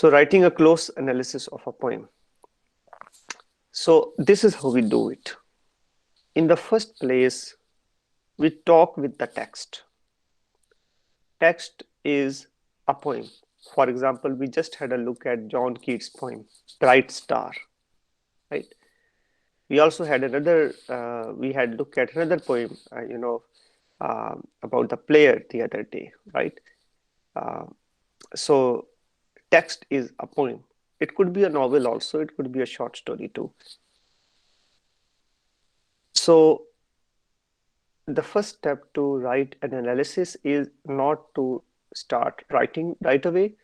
So writing a close analysis of a poem. So this is how we do it. In the first place, we talk with the text. Text is a poem. For example, we just had a look at John Keats' poem, Bright Star, right? We also had we had looked at another poem, about the player the other day, right? Uh, so text is a poem. It could be a novel also, it could be a short story too. So the first step to write an analysis is not to start writing right away,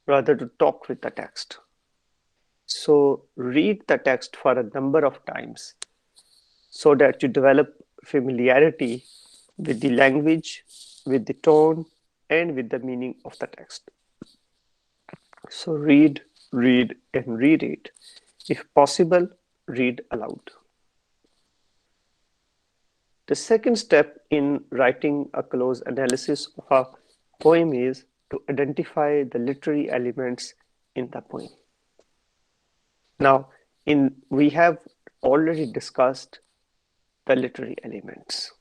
rather to talk with the text. So read the text for a number of times so that you develop familiarity with the language, with the tone, and with the meaning of the text. So read, read, and reread. If possible, read aloud. The second step in writing a close analysis of a poem is to identify the literary elements in the poem. Now, we have already discussed the literary elements.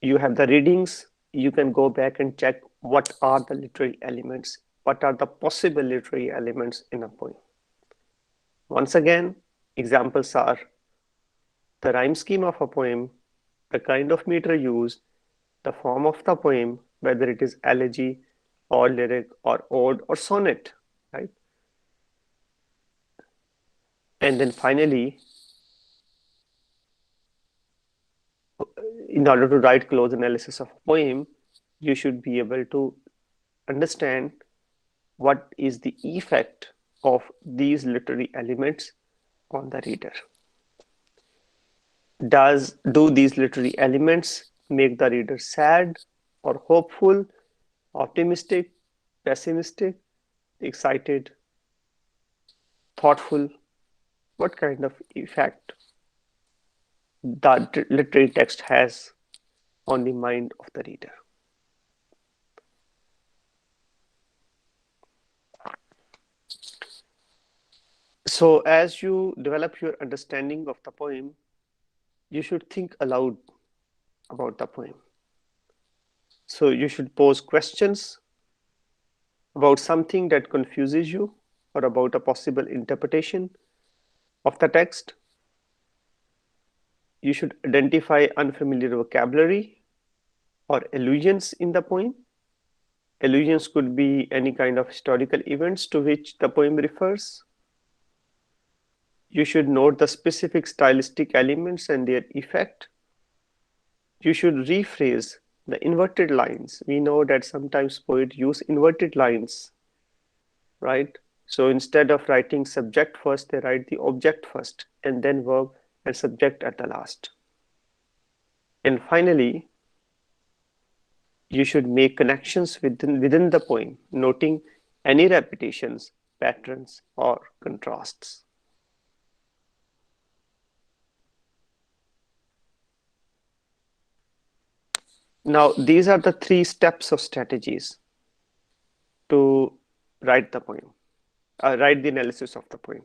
You have the readings, you can go back and check what are the literary elements, what are the possible literary elements in a poem. Once again, examples are the rhyme scheme of a poem, the kind of meter used, the form of the poem, whether it is elegy or lyric or ode or sonnet, right? And then finally, in order to write close analysis of a poem, you should be able to understand what is the effect of these literary elements on the reader. Do these literary elements make the reader sad or hopeful, optimistic, pessimistic, excited, thoughtful? What kind of effect the literary text has on the mind of the reader? So as you develop your understanding of the poem, you should think aloud about the poem. So you should pose questions about something that confuses you or about a possible interpretation of the text. You should identify unfamiliar vocabulary or allusions in the poem. Allusions could be any kind of historical events to which the poem refers. You should note the specific stylistic elements and their effect. You should rephrase the inverted lines. We know that sometimes poets use inverted lines, right? So instead of writing subject first, they write the object first and then verb and subject at the last. And finally, you should make connections within the poem, noting any repetitions, patterns, or contrasts. Now, these are the 3 steps of strategies to write the poem, write the analysis of the poem.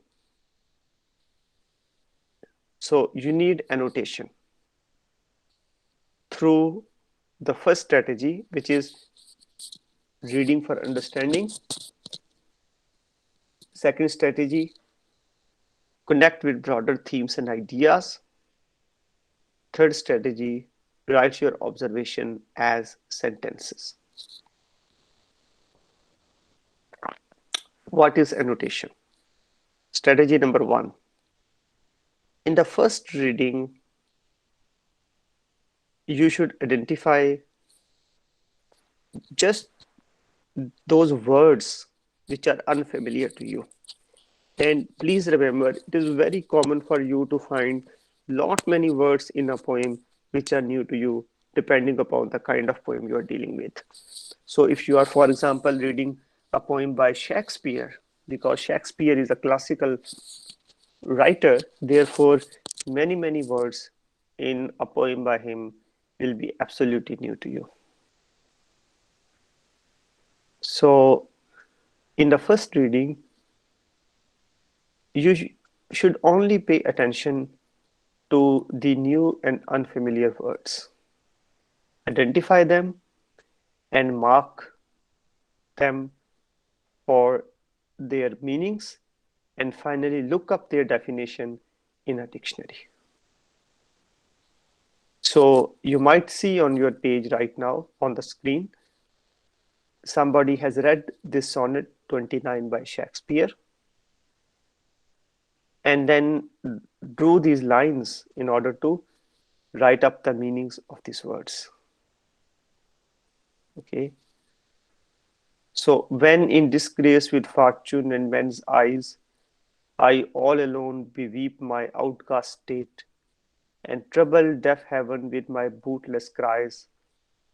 So you need annotation through the first strategy, which is reading for understanding. Second strategy, connect with broader themes and ideas. Third strategy, write your observation as sentences. What is annotation? Strategy number 1. In the first reading, you should identify just those words which are unfamiliar to you. And please remember, it is very common for you to find many words in a poem which are new to you, depending upon the kind of poem you are dealing with. So if you are, for example, reading a poem by Shakespeare, because Shakespeare is a classical writer, therefore many words in a poem by him will be absolutely new to you. So In the first reading, you should only pay attention to the new and unfamiliar words. Identify them and mark them for their meanings, and finally look up their definition in a dictionary. So you might see on your page right now on the screen, somebody has read this sonnet 29 by Shakespeare and then drew these lines in order to write up the meanings of these words. Okay. So when in disgrace with fortune and men's eyes, I all alone beweep my outcast state, and trouble deaf heaven with my bootless cries,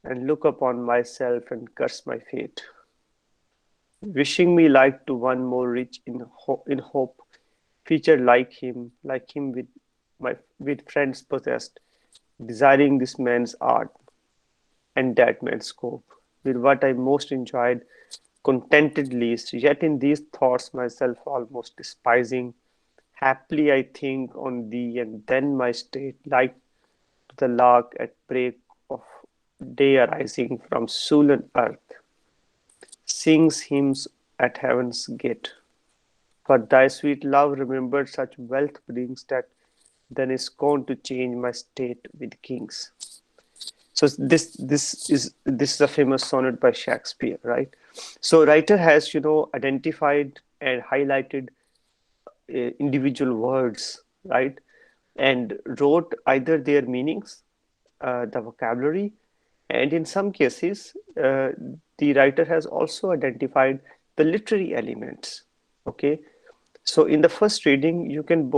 and look upon myself and curse my fate. Wishing me like to one more rich in hope, featured like him with friends possessed, desiring this man's art and that man's scope, with what I most enjoyed, contented least, yet in these thoughts myself almost despising. Haply I think on thee, and then my state, like to the lark at break of day arising from sullen earth, sings hymns at heaven's gate. For thy sweet love remembered such wealth brings that then is gone to change my state with kings. So this is a famous sonnet by Shakespeare, right? So writer has identified and highlighted individual words, right, and wrote either their meanings, the vocabulary, and in some cases, the writer has also identified the literary elements. Okay, so in the first reading, you can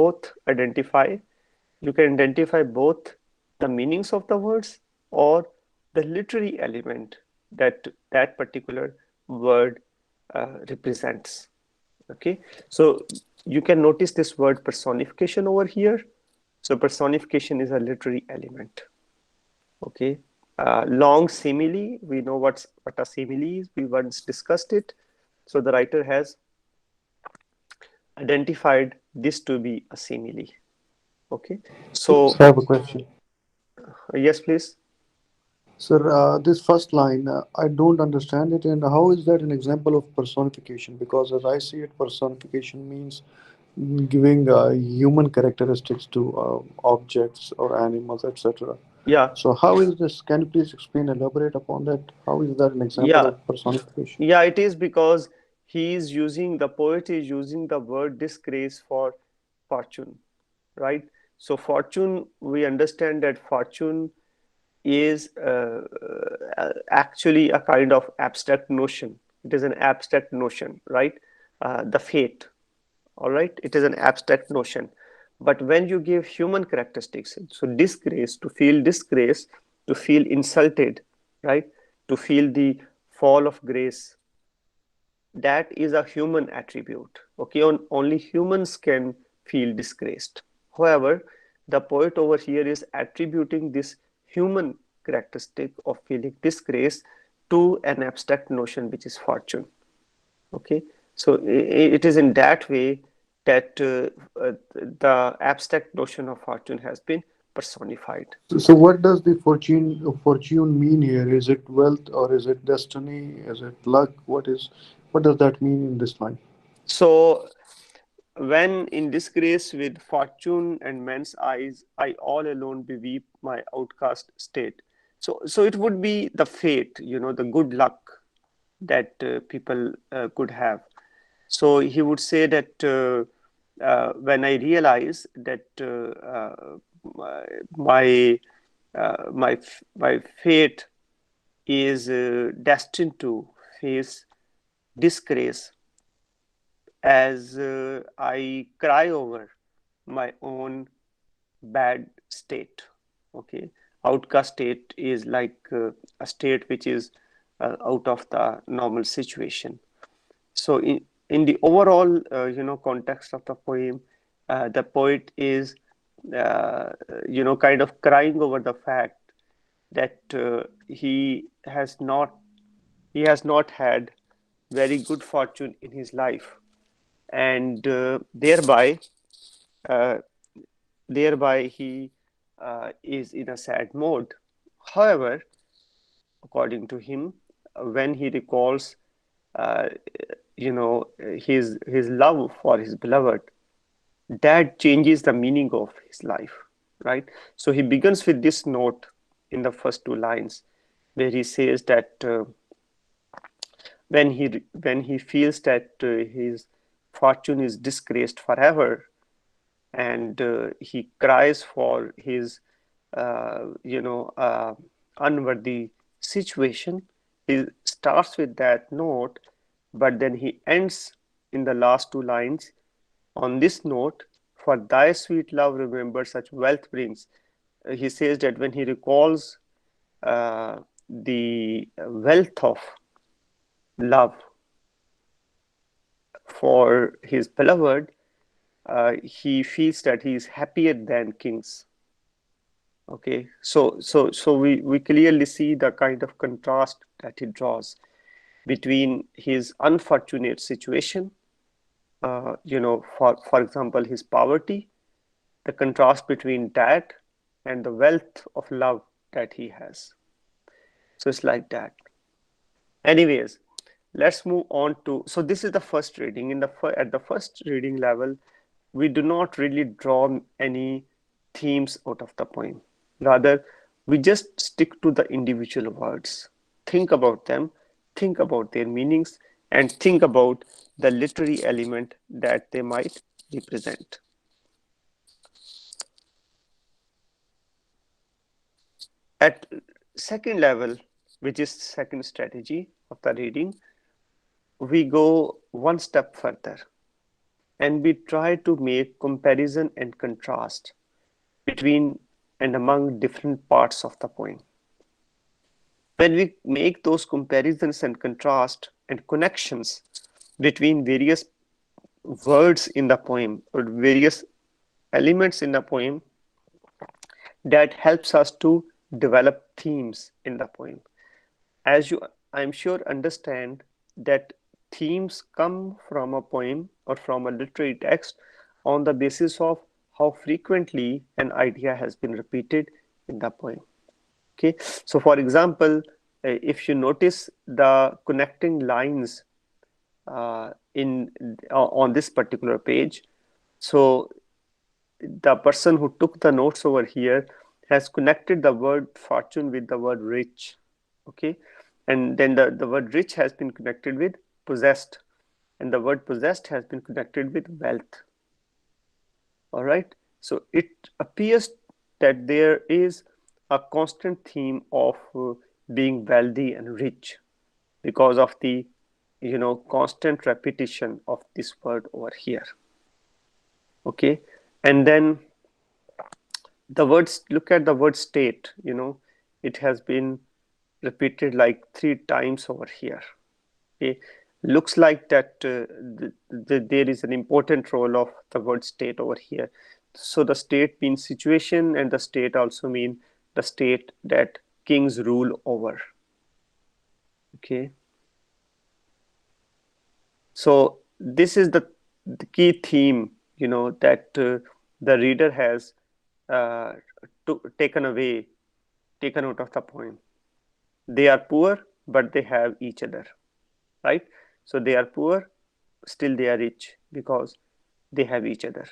identify both the meanings of the words or the literary element that that particular word represents. Okay, so you can notice this word personification over here. So personification is a literary element. Okay, long simile, we know what a simile is, we once discussed it. So the writer has identified this to be a simile. Okay, So so I have a question. yes, please. Sir, this first line, I don't understand it, and how is that an example of personification? Because as I see it, personification means giving human characteristics to objects or animals, etc. Yeah, So, how is this? Can you please explain, elaborate upon that? How is that an example yeah, of personification? yeah, it is because the poet is using the word disgrace for fortune, right? So fortune, we understand that fortune is actually a kind of abstract notion. It is an abstract notion, right? The fate, all right? It is an abstract notion. But when you give human characteristics, so disgrace, to feel insulted, right? To feel the fall of grace, that is a human attribute. Okay, only humans can feel disgraced. However, the poet over here is attributing this human characteristic of feeling disgrace to an abstract notion, which is fortune. Okay, so it is in that way that the abstract notion of fortune has been personified. So, what does the fortune mean here? Is it wealth or is it destiny? Is it luck? What does that mean in this line? So when in disgrace with fortune and men's eyes, I all alone beweep my outcast state. So it would be the fate, the good luck that people could have. So he would say that when I realize that my my fate is destined to face disgrace, as I cry over my own bad state. Okay, outcast state is like a state which is out of the normal situation. So in the overall context of the poem, the poet is kind of crying over the fact that he has not had very good fortune in his life, and uh, thereby he is in a sad mode. However, according to him, when he recalls, uh, his love for his beloved, that changes the meaning of his life, right? So he begins with this note in the first two lines, where he says that when he feels that his fortune is disgraced forever, and he cries for his unworthy situation. He starts with that note, but then he ends in the last two lines on this note: for thy sweet love remember such wealth brings. He says that when he recalls the wealth of love for his beloved, he feels that he is happier than kings. Okay, so we clearly see the kind of contrast that he draws between his unfortunate situation, for example, his poverty, the contrast between that and the wealth of love that he has. So it's like that. Anyways, let's move on to. So this is the first reading. At the first reading level, we do not really draw any themes out of the poem. Rather, we just stick to the individual words, think about them, think about their meanings, and think about the literary element that they might represent. At second level, which is second strategy of the reading, we go one step further and we try to make comparison and contrast between and among different parts of the poem. When we make those comparisons and contrast and connections between various words in the poem or various elements in the poem, that helps us to develop themes in the poem. As you, I'm sure, understand that themes come from a poem or from a literary text on the basis of how frequently an idea has been repeated in the poem. Okay, so for example, if you notice the connecting lines in on this particular page, so the person who took the notes over here has connected the word fortune with the word rich. Okay, and then the word rich has been connected with possessed, and the word possessed has been connected with wealth. All right, so it appears that there is a constant theme of being wealthy and rich because of the constant repetition of this word over here. Okay, and then the words, look at the word state, it has been repeated like 3 times over here. Okay, looks like that there is an important role of the word state over here. So the state means situation, and the state also mean the state that kings rule over. Okay, so this is the key theme, that the reader has uh, taken out of the poem. They are poor, but they have each other, right? So they are poor, still they are rich because they have each other,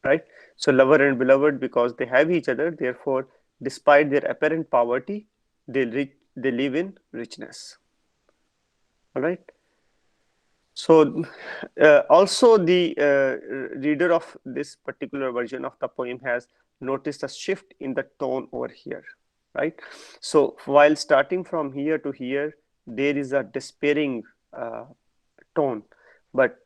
right? So lover and beloved, because they have each other, therefore, despite their apparent poverty, they live in richness. All right. So also the reader of this particular version of the poem has noticed a shift in the tone over here, right? So while starting from here to here, there is a despairing uh, tone, but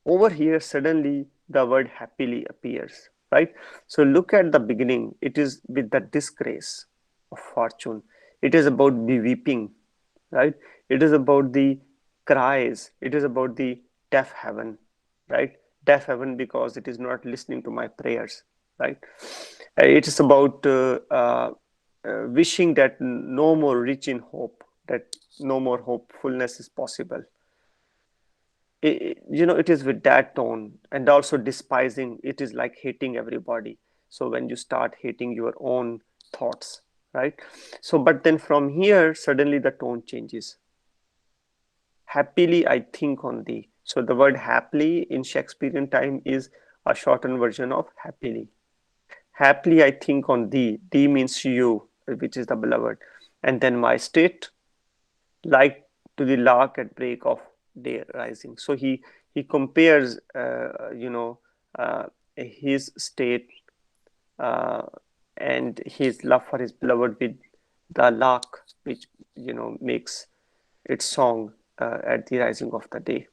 over here suddenly the word happily appears, right? So look at the beginning. It is with the disgrace of fortune. It is about be weeping, right? It is about the cries. It is about the deaf heaven, right? Deaf heaven because it is not listening to my prayers, right? It is about wishing that no more rich in hope, that no more hopefulness is possible. it is with that tone, and also despising. It is like hating everybody. So when you start hating your own thoughts, right? So, but then from here, suddenly the tone changes. Happily I think on thee. So the word happily in Shakespearean time is a shortened version of happily. Happily I think on thee. Thee means you, which is the beloved. And then my state, like to the lark at break of day rising. So he compares, his state uh, and his love for his beloved with the lark, which makes its song at the rising of the day.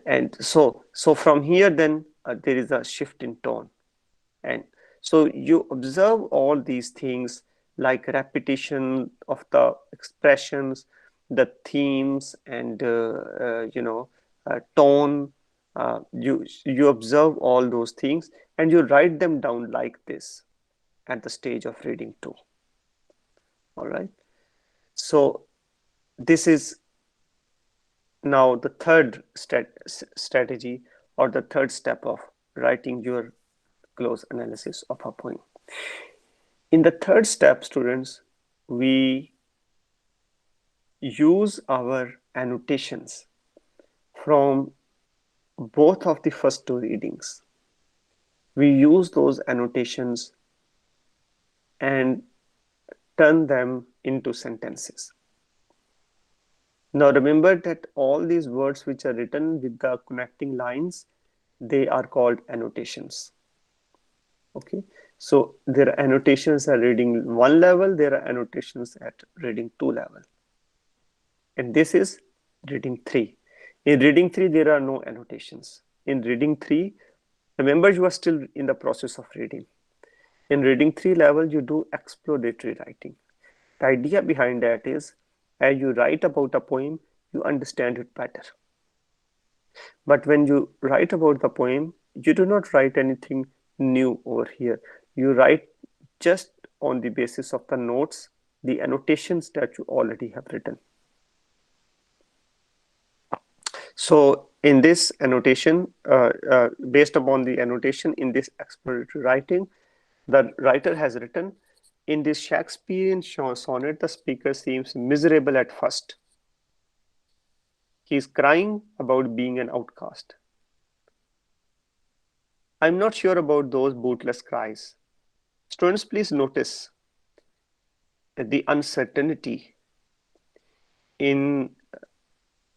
And so from here, then there is a shift in tone. And so you observe all these things like repetition of the expressions, the themes, and tone. You observe all those things and you write them down like this at the stage of reading too. All right. So this is now the third strategy, or the third step of writing your close analysis of a poem. In the third step, students, we use our annotations from both of the first two readings. We use those annotations and turn them into sentences. Now remember that all these words which are written with the connecting lines, they are called annotations. Okay, so there are annotations at reading 1 level, there are annotations at reading 2 level. And this is reading 3. In reading 3, there are no annotations. In reading 3, remember you are still in the process of reading. In reading 3 level, you do exploratory writing. The idea behind that is, as you write about a poem, you understand it better. But when you write about the poem, you do not write anything new over here. You write just on the basis of the notes, the annotations that you already have written. So in this annotation, based upon the annotation in this exploratory writing, the writer has written, in this Shakespearean sonnet, the speaker seems miserable at first. He is crying about being an outcast. I'm not sure about those bootless cries. Students, please notice the uncertainty in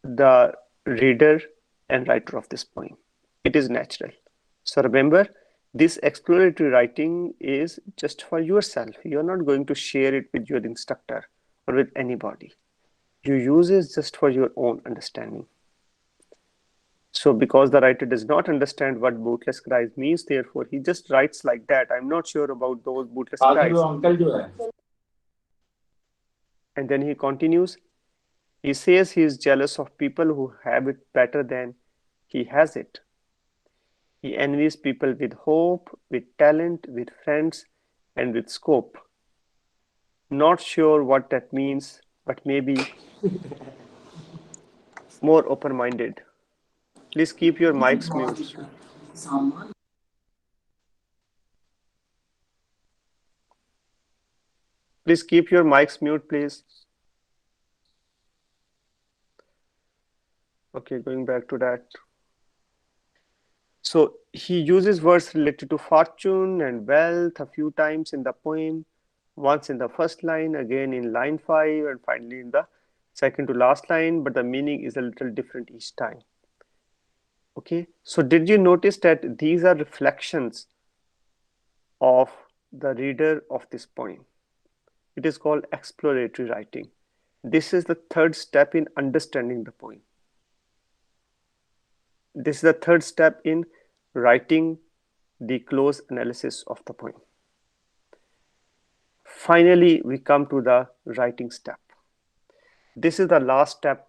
the reader and writer of this poem. It is natural. So remember, this exploratory writing is just for yourself. You're not going to share it with your instructor or with anybody. You use it just for your own understanding. So because the writer does not understand what bootless cries means, therefore he just writes like that. I'm not sure about those bootless cries. And then he continues. He says he is jealous of people who have it better than he has it. He envies people with hope, with talent, with friends, and with scope. Not sure what that means, but maybe more open-minded. Please keep your mics mute. Please keep your mics mute, please. Okay, going back to that. So he uses words related to fortune and wealth a few times in the poem, once in the first line, again in line 5, and finally in the second to last line, but the meaning is a little different each time. Okay, so did you notice that these are reflections of the reader of this poem? It is called exploratory writing. This is the third step in understanding the poem. This is the third step in writing the close analysis of the poem. Finally, we come to the writing step. This is the last step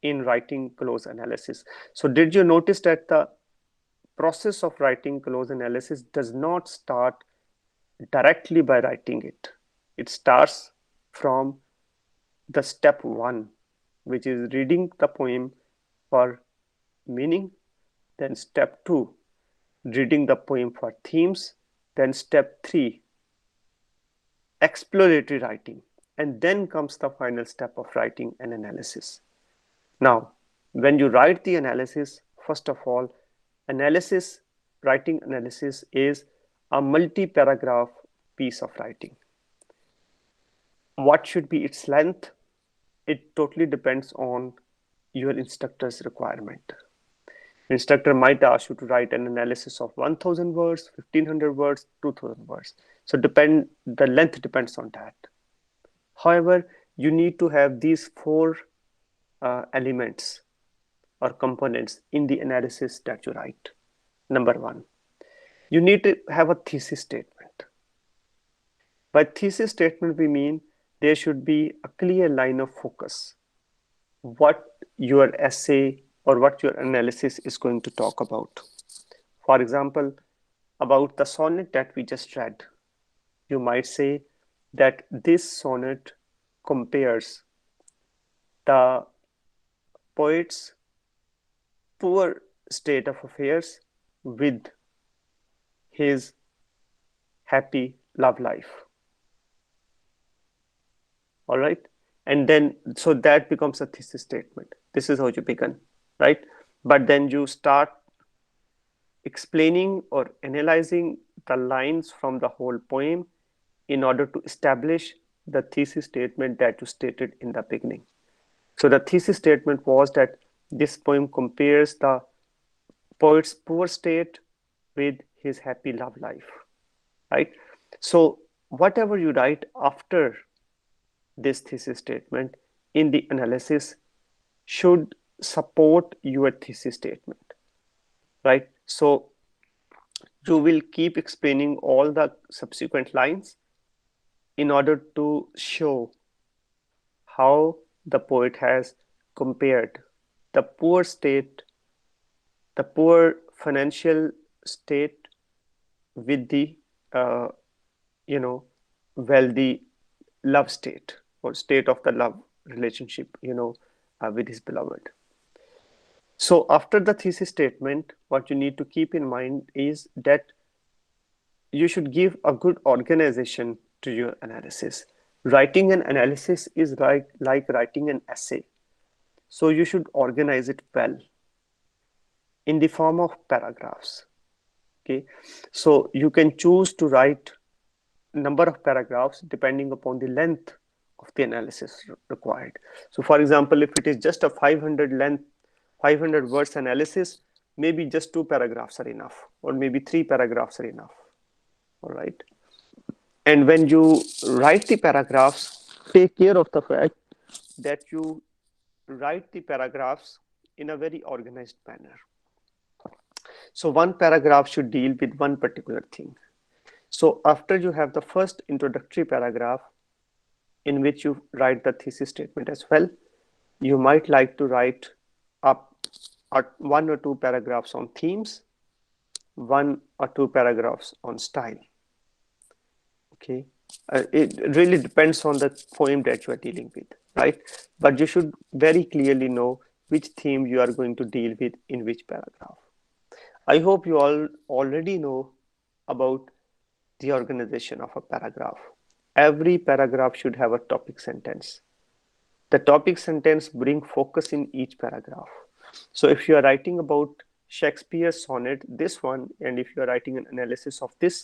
in writing close analysis. So did you notice that the process of writing close analysis does not start directly by writing it? It starts from the step 1, which is reading the poem for meaning. Then step 2, reading the poem for themes. Then step 3, exploratory writing. And then comes the final step of writing an analysis. Now, when you write the analysis, first of all, writing analysis is a multi-paragraph piece of writing. What should be its length? It totally depends on your instructor's requirement. Instructor might ask you to write an analysis of 1000 words, 1500 words, 2000 words. So the length depends on that. However, you need to have these 4 elements or components in the analysis that you write. Number 1, you need to have a thesis statement. By thesis statement, we mean there should be a clear line of focus, what your essay or what your analysis is going to talk about. For example, about the sonnet that we just read, you might say that this sonnet compares the poet's poor state of affairs with his happy love life. All right. And then, so that becomes a thesis statement. This is how you begin, right? But then you start explaining or analyzing the lines from the whole poem in order to establish the thesis statement that you stated in the beginning. So the thesis statement was that this poem compares the poet's poor state with his happy love life, right? So whatever you write after this thesis statement in the analysis should support your thesis statement, right? So you will keep explaining all the subsequent lines in order to show how the poet has compared the poor state, the poor financial state with the wealthy love state or state of the love relationship, with his beloved. So after the thesis statement, what you need to keep in mind is that you should give a good organization to your analysis. Writing an analysis is like writing an essay. So you should organize it well in the form of paragraphs. Okay, so you can choose to write number of paragraphs depending upon the length of the analysis required. So for example, if it is just a 500 words analysis, maybe just 2 paragraphs are enough, or maybe 3 paragraphs are enough. All right. And when you write the paragraphs, take care of the fact that you write the paragraphs in a very organized manner. So one paragraph should deal with one particular thing. So after you have the first introductory paragraph in which you write the thesis statement as well, you might like to write up 1 or 2 paragraphs on themes, 1 or 2 paragraphs on style. Okay, it really depends on the poem that you are dealing with, right? But you should very clearly know which theme you are going to deal with in which paragraph. I hope you all already know about the organization of a paragraph. Every paragraph should have a topic sentence. The topic sentence bring focus in each paragraph. So if you are writing about Shakespeare's sonnet, this one, and if you are writing an analysis of this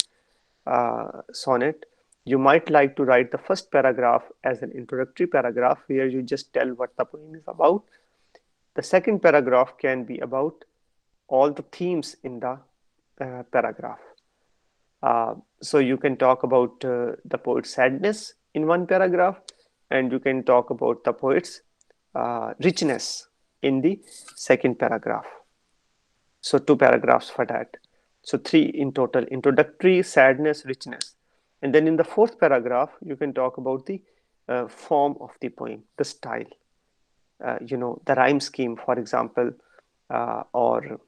sonnet, you might like to write the first paragraph as an introductory paragraph where you just tell what the poem is about. The second paragraph can be about all the themes in the paragraph. So you can talk about the poet's sadness in one paragraph, and you can talk about the poet's richness in the second paragraph. So 2 paragraphs for that. So 3 in total: introductory, sadness, richness. And then in the 4th paragraph, you can talk about the form of the poem, the style, the rhyme scheme, for example, or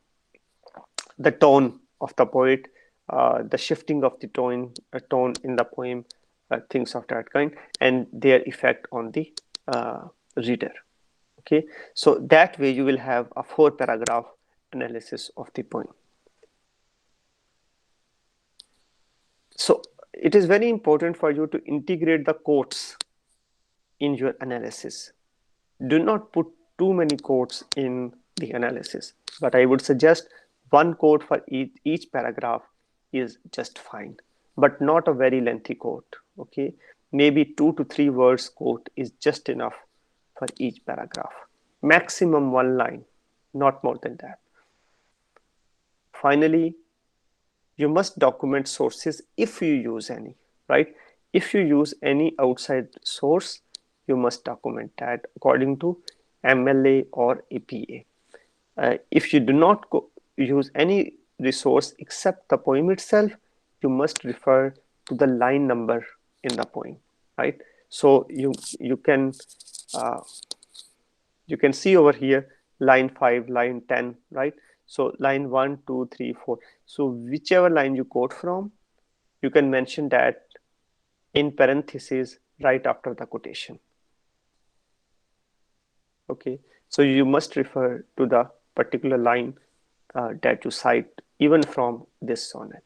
the tone of the poet, the shifting of the tone in the poem, things of that kind, and their effect on the reader. Okay, so that way you will have a 4 paragraph analysis of the poem. So it is very important for you to integrate the quotes in your analysis. Do not put too many quotes in the analysis, but I would suggest one quote for each paragraph is just fine, but not a very lengthy quote. Okay, maybe 2 to 3 words quote is just enough for each paragraph. Maximum one line, not more than that. Finally, you must document sources if you use any, right? If you use any outside source, you must document that according to MLA or APA. If you do not use any resource except the poem itself, you must refer to the line number in the poem, right? So you can uh, you can see over here line 5, line 10, right? So line 1, 2, 3, 4. So whichever line you quote from, you can mention that in parentheses right after the quotation. Okay, so you must refer to the particular line that you cite even from this sonnet.